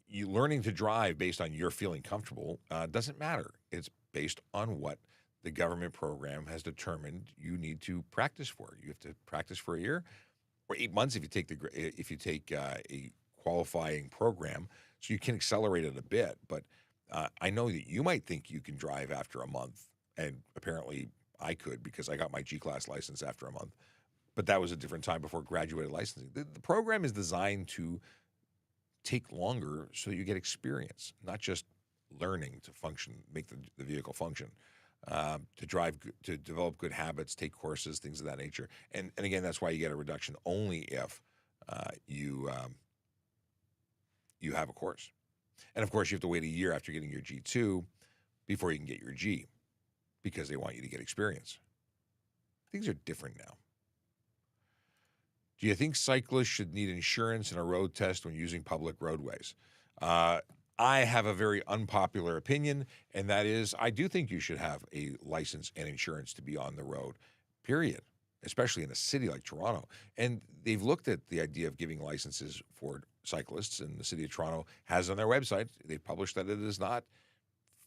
You learning to drive based on your feeling comfortable doesn't matter. It's based on what the government program has determined you need to practice for. You have to practice for a year or 8 months if you take a qualifying program, so you can accelerate it a bit. But I know that you might think you can drive after a month, and apparently I could, because I got my G-Class license after a month. But that was a different time before graduated licensing. The program is designed to take longer so you get experience, not just learning to function, make the vehicle function, to drive, to develop good habits, take courses, things of that nature. And again, that's why you get a reduction only if you have a course. And of course, you have to wait a year after getting your G2 before you can get your G, because they want you to get experience. Things are different now. Do you think cyclists should need insurance in a road test when using public roadways? I have a very unpopular opinion, and that is I do think you should have a license and insurance to be on the road, period, especially in a city like Toronto. And they've looked at the idea of giving licenses for cyclists, and the city of Toronto has on their website, they've published that it is not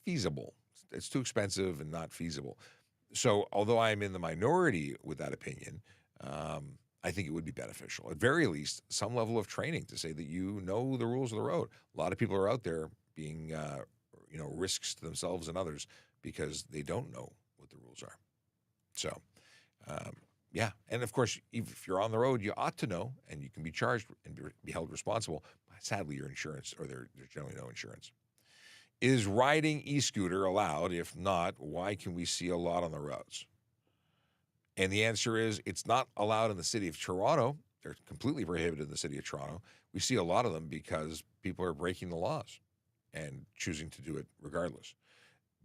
feasible. It's too expensive and not feasible. So although I'm in the minority with that opinion, I think it would be beneficial. At very least, some level of training to say that you know the rules of the road. A lot of people are out there being, risks to themselves and others because they don't know what the rules are. So, yeah. And of course, if you're on the road, you ought to know, and you can be charged and be held responsible. But sadly, your insurance, or there's generally no insurance. Is riding e-scooter allowed? If not, why can we see a lot on the roads? And the answer is it's not allowed in the city of Toronto. They're completely prohibited in the city of Toronto. We see a lot of them because people are breaking the laws and choosing to do it regardless.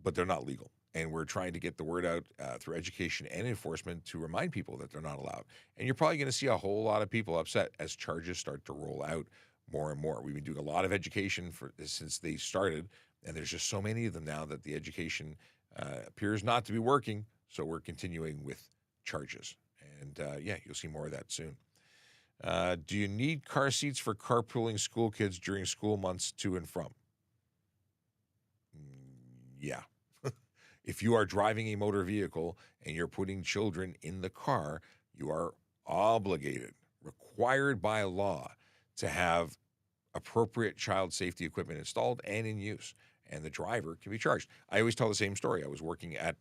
But they're not legal. And we're trying to get the word out through education and enforcement to remind people that they're not allowed. And you're probably going to see a whole lot of people upset as charges start to roll out more and more. We've been doing a lot of education since they started, and there's just so many of them now that the education appears not to be working. So we're continuing with charges. And yeah, you'll see more of that soon. Do you need car seats for carpooling school kids during school months to and from? Yeah. If you are driving a motor vehicle and you're putting children in the car, you are obligated, required by law, to have appropriate child safety equipment installed and in use, and the driver can be charged. I always tell the same story. I was working at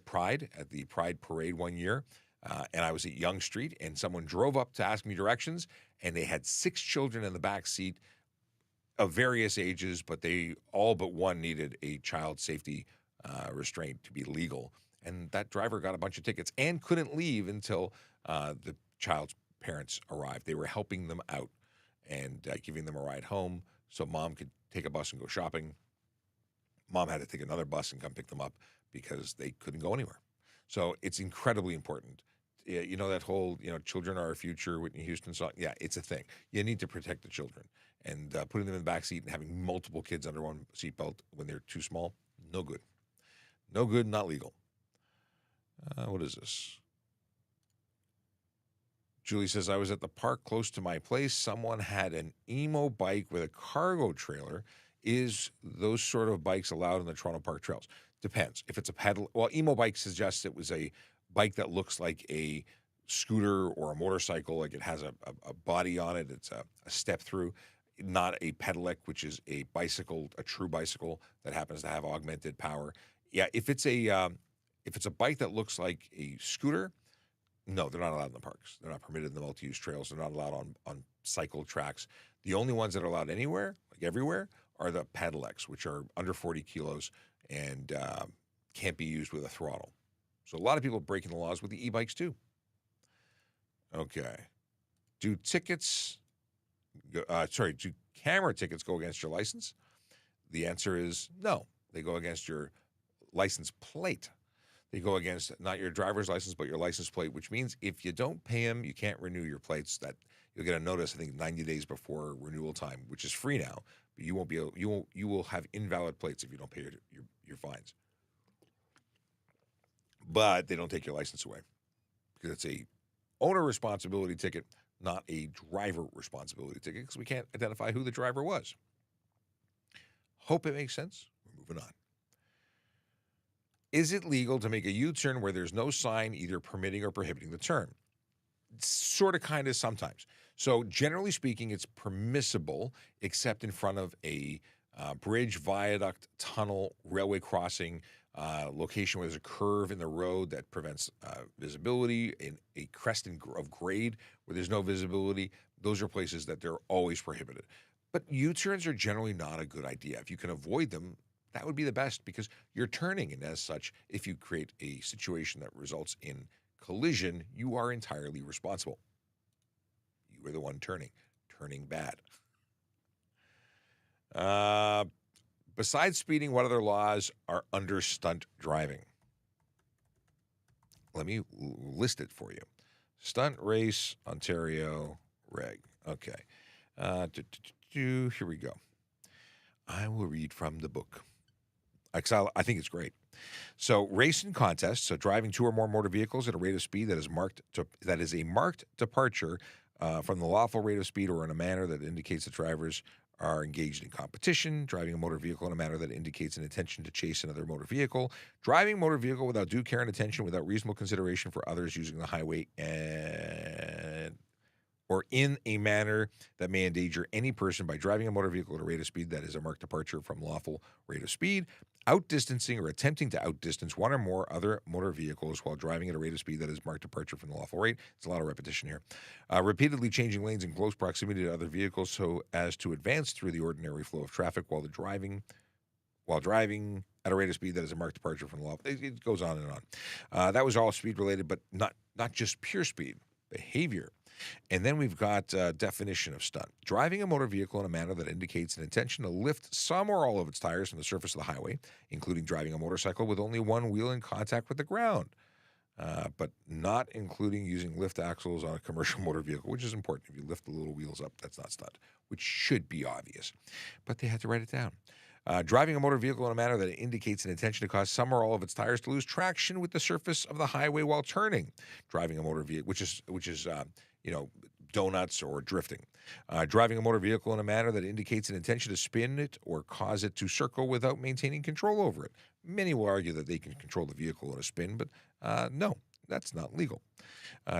Pride, at the Pride Parade one year, and I was at Yonge Street, and someone drove up to ask me directions, and they had 6 children in the back seat of various ages, but they all but one needed a child safety restraint to be legal. And that driver got a bunch of tickets and couldn't leave until the child's parents arrived. They were helping them out and giving them a ride home so mom could take a bus and go shopping. Mom had to take another bus and come pick them up because they couldn't go anywhere. So it's incredibly important. You know, that whole, children are our future, Whitney Houston song. Yeah, it's a thing. You need to protect the children. And putting them in the back seat and having multiple kids under one seatbelt when they're too small, no good. No good, not legal. What is this? Julie says, I was at the park close to my place. Someone had an emo bike with a cargo trailer. Is those sort of bikes allowed on the Toronto Park trails? Depends. If it's a pedal, well, emo bike suggests it was a bike that looks like a scooter or a motorcycle, like it has a body on it. It's a step through, not a pedelec, which is a bicycle, a true bicycle that happens to have augmented power. Yeah, if it's a bike that looks like a scooter, no, they're not allowed in the parks. They're not permitted in the multi-use trails. They're not allowed on cycle tracks. The only ones that are allowed anywhere, like everywhere, are the pedelecs, which are under 40 kilos and can't be used with a throttle. So a lot of people breaking the laws with the e-bikes too. Okay. Do camera tickets go against your license? The answer is no. They go against your license plate. They go against not your driver's license, but your license plate, which means if you don't pay them, you can't renew your plates. That you'll get a notice, I think, 90 days before renewal time, which is free now. But you will have invalid plates if you don't pay your fines. But they don't take your license away because it's a owner responsibility ticket, not a driver responsibility ticket, because we can't identify who the driver was. Hope it makes sense. We're moving on. Is it legal to make a U-turn where there's no sign either permitting or prohibiting the turn? Sort of, kind of, sometimes. So generally speaking, it's permissible, except in front of a bridge, viaduct, tunnel, railway crossing, location where there's a curve in the road that prevents visibility, in a crest of grade where there's no visibility. Those are places that they're always prohibited. But U-turns are generally not a good idea. If you can avoid them, that would be the best, because you're turning, and as such, if you create a situation that results in collision, you are entirely responsible. You are the one turning bad. Besides speeding, what other laws are under stunt driving? Let me list it for you. Stunt race, Ontario, reg. Okay. Here we go. I will read from the book. I think it's great. So, race and contest, so driving 2 or more motor vehicles at a rate of speed that is a marked departure from the lawful rate of speed, or in a manner that indicates that drivers are engaged in competition, driving a motor vehicle in a manner that indicates an intention to chase another motor vehicle, driving a motor vehicle without due care and attention, without reasonable consideration for others using the highway, or in a manner that may endanger any person by driving a motor vehicle at a rate of speed that is a marked departure from lawful rate of speed, outdistancing or attempting to outdistance 1 or more other motor vehicles while driving at a rate of speed that is marked departure from the lawful rate. It's a lot of repetition here. Repeatedly changing lanes in close proximity to other vehicles so as to advance through the ordinary flow of traffic while driving at a rate of speed that is a marked departure from the law. It goes on and on. That was all speed related, but not just pure speed, behavior. And then we've got definition of stunt. Driving a motor vehicle in a manner that indicates an intention to lift some or all of its tires from the surface of the highway, including driving a motorcycle with only one wheel in contact with the ground. but not including using lift axles on a commercial motor vehicle, which is important. If you lift the little wheels up, that's not stunt, which should be obvious. But they had to write it down. Driving a motor vehicle in a manner that indicates an intention to cause some or all of its tires to lose traction with the surface of the highway while turning. Driving a motor vehicle, which is donuts or drifting. Driving a motor vehicle in a manner that indicates an intention to spin it or cause it to circle without maintaining control over it. Many will argue that they can control the vehicle in a spin, but no, that's not legal.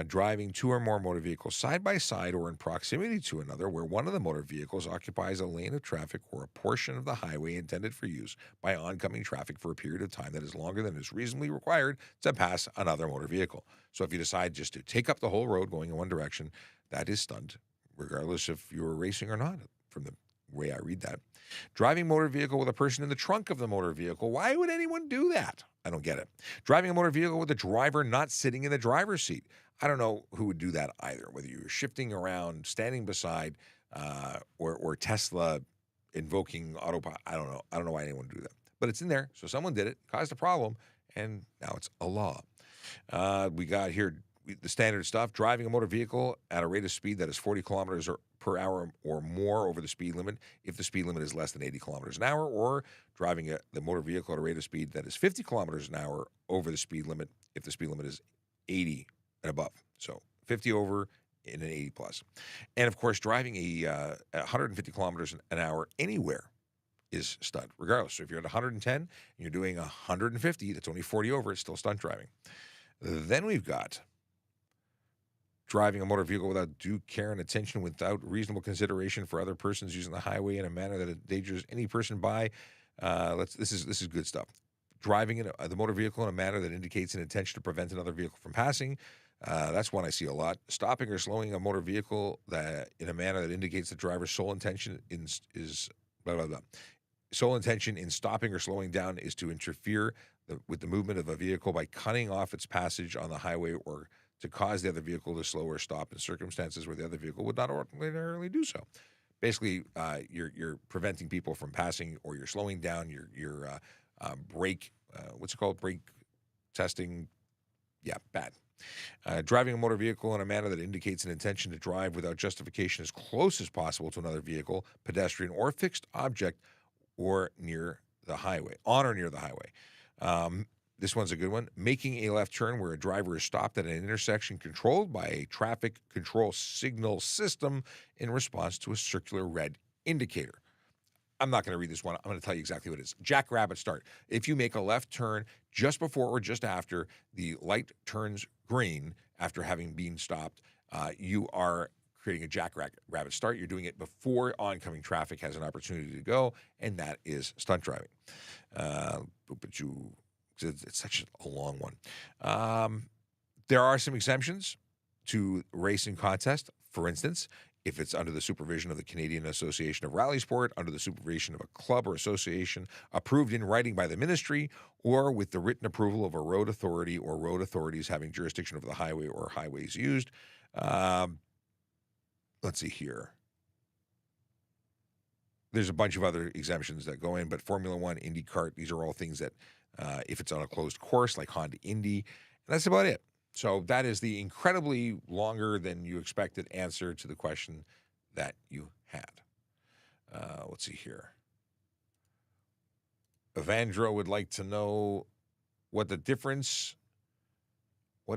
Driving two or more motor vehicles side by side or in proximity to another where one of the motor vehicles occupies a lane of traffic or a portion of the highway intended for use by oncoming traffic for a period of time that is longer than is reasonably required to pass another motor vehicle. So if you decide just to take up the whole road going in one direction, that is stunt, regardless if you're racing or not, from the way I read that. Driving a motor vehicle with a person in the trunk of the motor vehicle. Why would anyone do that? I don't get it. Driving a motor vehicle with a driver not sitting in the driver's seat. I don't know who would do that either, whether you're shifting around, standing beside, or Tesla invoking autopilot. I don't know. I don't know why anyone would do that. But it's in there, so someone did it, caused a problem, and now it's a law. We got here the standard stuff, driving a motor vehicle at a rate of speed that is 40 kilometers per hour or more over the speed limit if the speed limit is less than 80 kilometers an hour, or driving the motor vehicle at a rate of speed that is 50 kilometers an hour over the speed limit if the speed limit is 80 and above. So 50 over and an 80 plus. And, of course, driving a 150 kilometers an hour anywhere is stunt, regardless. So if you're at 110 and you're doing 150, that's only 40 over, it's still stunt driving. Then we've got driving a motor vehicle without due care and attention, without reasonable consideration for other persons using the highway in a manner that endangers any person by. This is good stuff. Driving the motor vehicle in a manner that indicates an intention to prevent another vehicle from passing. That's one I see a lot. Stopping or slowing a motor vehicle that in a manner that indicates the driver's sole intention is blah blah blah. Sole intention in stopping or slowing down is to interfere with the movement of a vehicle by cutting off its passage on the highway, or to cause the other vehicle to slow or stop in circumstances where the other vehicle would not ordinarily do so. Basically, you're preventing people from passing, or you're slowing down your brake. What's it called? Brake testing. Yeah, bad. Driving a motor vehicle in a manner that indicates an intention to drive without justification as close as possible to another vehicle, pedestrian, or fixed object, or near the highway, on or near the highway. This one's a good one. Making a left turn where a driver is stopped at an intersection controlled by a traffic control signal system in response to a circular red indicator. I'm not going to read this one. I'm going to tell you exactly what it is. Jackrabbit start. If you make a left turn just before or just after the light turns green after having been stopped, you are creating a jackrabbit start. You're doing it before oncoming traffic has an opportunity to go, and that is stunt driving. It's such a long one. There are some exemptions to race and contest. For instance, if it's under the supervision of the Canadian Association of Rally Sport, under the supervision of a club or association approved in writing by the ministry, or with the written approval of a road authority or road authorities having jurisdiction over the highway or highways used. Let's see here. There's a bunch of other exemptions that go in, but Formula One, Indy Kart, these are all things that if it's on a closed course like Honda Indy, and that's about it. So that is the incredibly longer than you expected answer to the question that you had. Let's see here. Evandro would like to know what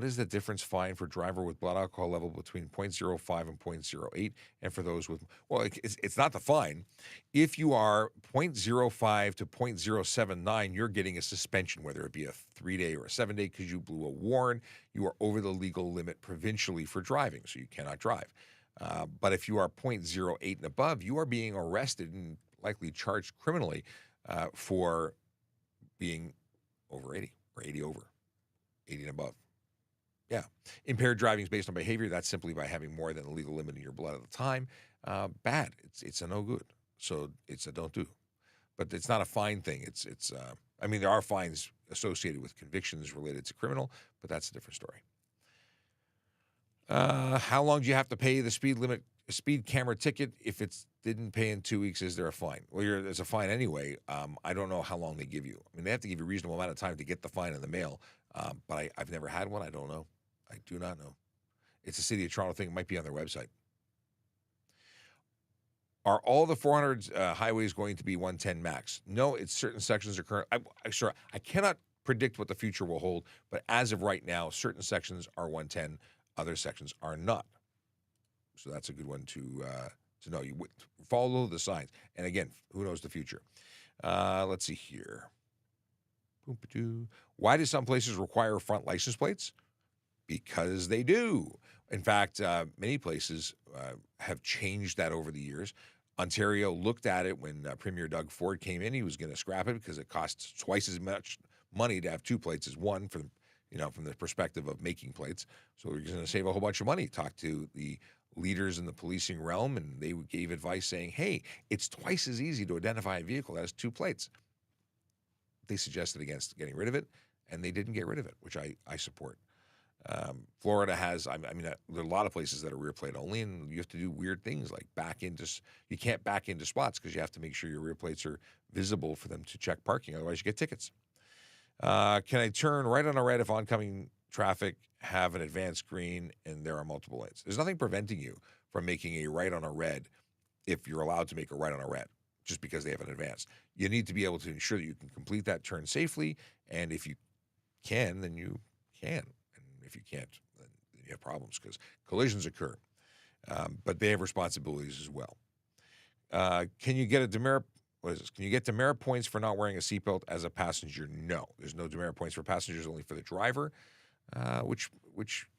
is the difference fine for driver with blood alcohol level between 0.05 and 0.08, and for those with, well, it's not the fine. If you are 0.05 to 0.079, you're getting a suspension, whether it be a 3-day or a 7-day, because you blew a warn. You are over the legal limit provincially for driving, so you cannot drive. But if you are 0.08 and above, you are being arrested and likely charged criminally for being over 80 or 80 over, 80 and above. Yeah. Impaired driving is based on behavior. That's simply by having more than the legal limit in your blood at the time. Bad. It's a no good. So it's a don't do. But it's not a fine thing. I mean, there are fines associated with convictions related to criminal, but that's a different story. How long do you have to pay the speed limit a speed camera ticket, if it's didn't pay in 2 weeks, is there a fine? Well, there's a fine anyway. I don't know how long they give you. I mean, they have to give you a reasonable amount of time to get the fine in the mail, but I've never had one. I don't know. I do not know. It's a City of Toronto thing. It might be on their website. Are all the 400 highways going to be 110 max? No, it's certain sections are current. I cannot predict what the future will hold, but as of right now, certain sections are 110, other sections are not. So that's a good one to know. You follow the signs. And again, who knows the future? Let's see here. Why do some places require front license plates? Because they do. In fact, many places have changed that over the years. Ontario looked at it when Premier Doug Ford came in. He was going to scrap it because it costs twice as much money to have two plates as one, from the perspective of making plates. So we're going to save a whole bunch of money. Talk to the leaders in the policing realm, and they gave advice saying, hey, it's twice as easy to identify a vehicle that has two plates. They suggested against getting rid of it, and they didn't get rid of it, which I support. Florida has, there are a lot of places that are rear plate only, and you have to do weird things like you can't back into spots because you have to make sure your rear plates are visible for them to check parking. Otherwise, you get tickets. Can I turn right on a red if oncoming traffic have an advanced green and there are multiple lanes? There's nothing preventing you from making a right on a red if you're allowed to make a right on a red, just because they have an advanced. You need to be able to ensure that you can complete that turn safely, and if you can, then you can. If you can't, then you have problems because collisions occur. But they have responsibilities as well. Can you get a demerit? What is this? Can you get demerit points for not wearing a seatbelt as a passenger? No, there's no demerit points for passengers, only for the driver. Which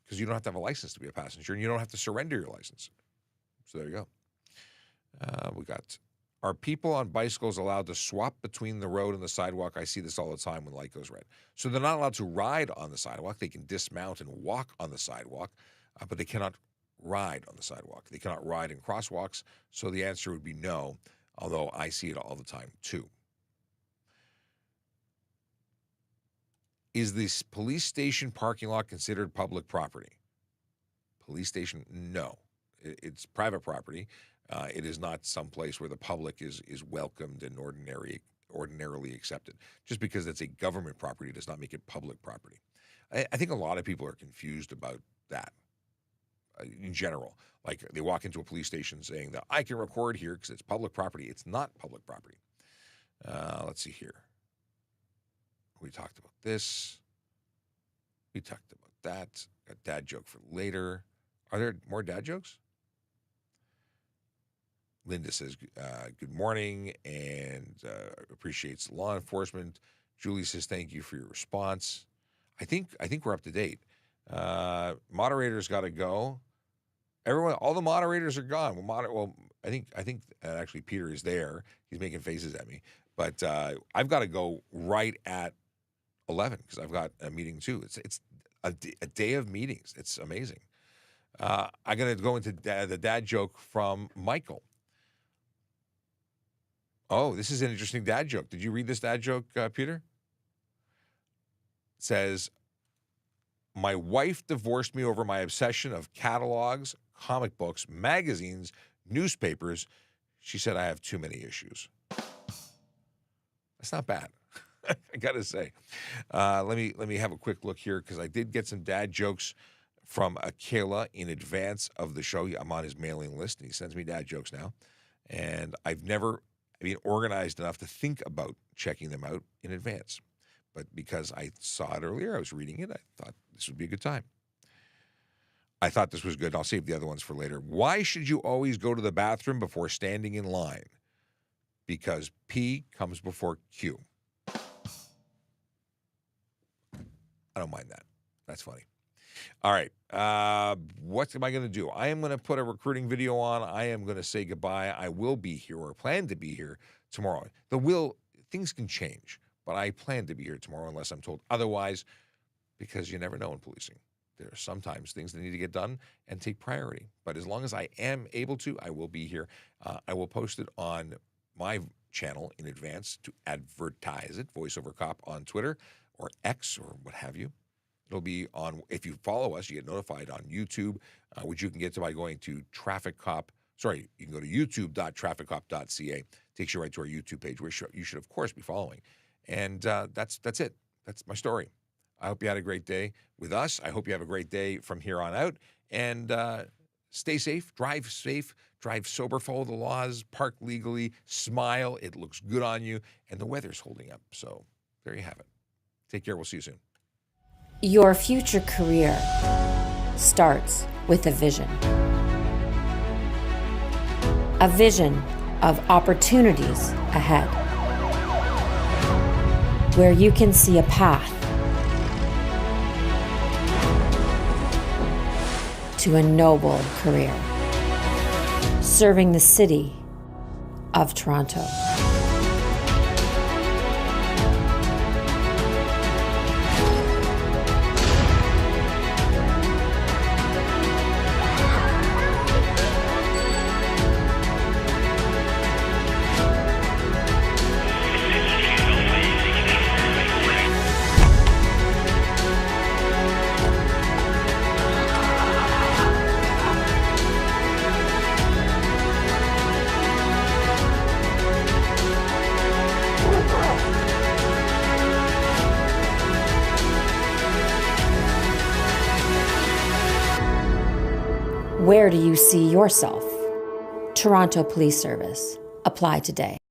because you don't have to have a license to be a passenger, and you don't have to surrender your license. So there you go. Are people on bicycles allowed to swap between the road and the sidewalk? I see this all the time when the light goes red. So they're not allowed to ride on the sidewalk. They can dismount and walk on the sidewalk, but they cannot ride on the sidewalk. They cannot ride in crosswalks. So the answer would be no, although I see it all the time too. Is this police station parking lot considered public property? Police station, no. It's private property. It is not some place where the public is welcomed and ordinarily accepted. Just because it's a government property does not make it public property. I think a lot of people are confused about that in general. Like they walk into a police station saying that I can record here because it's public property. It's not public property. Let's see here. We talked about this. We talked about that. Got dad joke for later. Are there more dad jokes? Linda says, good morning and appreciates law enforcement. Julie says, thank you for your response. I think we're up to date. Moderators got to go. Everyone, all the moderators are gone. I think actually Peter is there. He's making faces at me. But I've got to go right at 11 because I've got a meeting too. It's a day of meetings. It's amazing. I'm going to go into the dad joke from Michael. Oh, this is an interesting dad joke. Did you read this dad joke, Peter? It says, my wife divorced me over my obsession of catalogs, comic books, magazines, newspapers. She said I have too many issues. That's not bad. I got to say. Let me have a quick look here because I did get some dad jokes from Kayla in advance of the show. I'm on his mailing list, and he sends me dad jokes now. And I've never been organized enough to think about checking them out in advance. But because I saw it earlier, I was reading it, I thought this would be a good time. I thought this was good. I'll save the other ones for later. Why should you always go to the bathroom before standing in line? Because P comes before Q. I don't mind that. That's funny. All right. What am I going to do? I am going to put a recruiting video on. I am going to say goodbye. I will be here or plan to be here tomorrow. Things can change, but I plan to be here tomorrow unless I'm told otherwise, because you never know in policing. There are sometimes things that need to get done and take priority. But as long as I am able to, I will be here. I will post it on my channel in advance to advertise it, VoiceOver Cop on Twitter or X or what have you. It'll be on, if you follow us, you get notified on YouTube, which you can get to by going to you can go to youtube.trafficcop.ca. Takes you right to our YouTube page, where you should, of course, be following. And that's it. That's my story. I hope you had a great day with us. I hope you have a great day from here on out. And stay safe, drive sober, follow the laws, park legally, smile. It looks good on you. And the weather's holding up. So there you have it. Take care. We'll see you soon. Your future career starts with a vision. A vision of opportunities ahead, where you can see a path to a noble career, serving the city of Toronto. Where do you see yourself? Toronto Police Service. Apply today.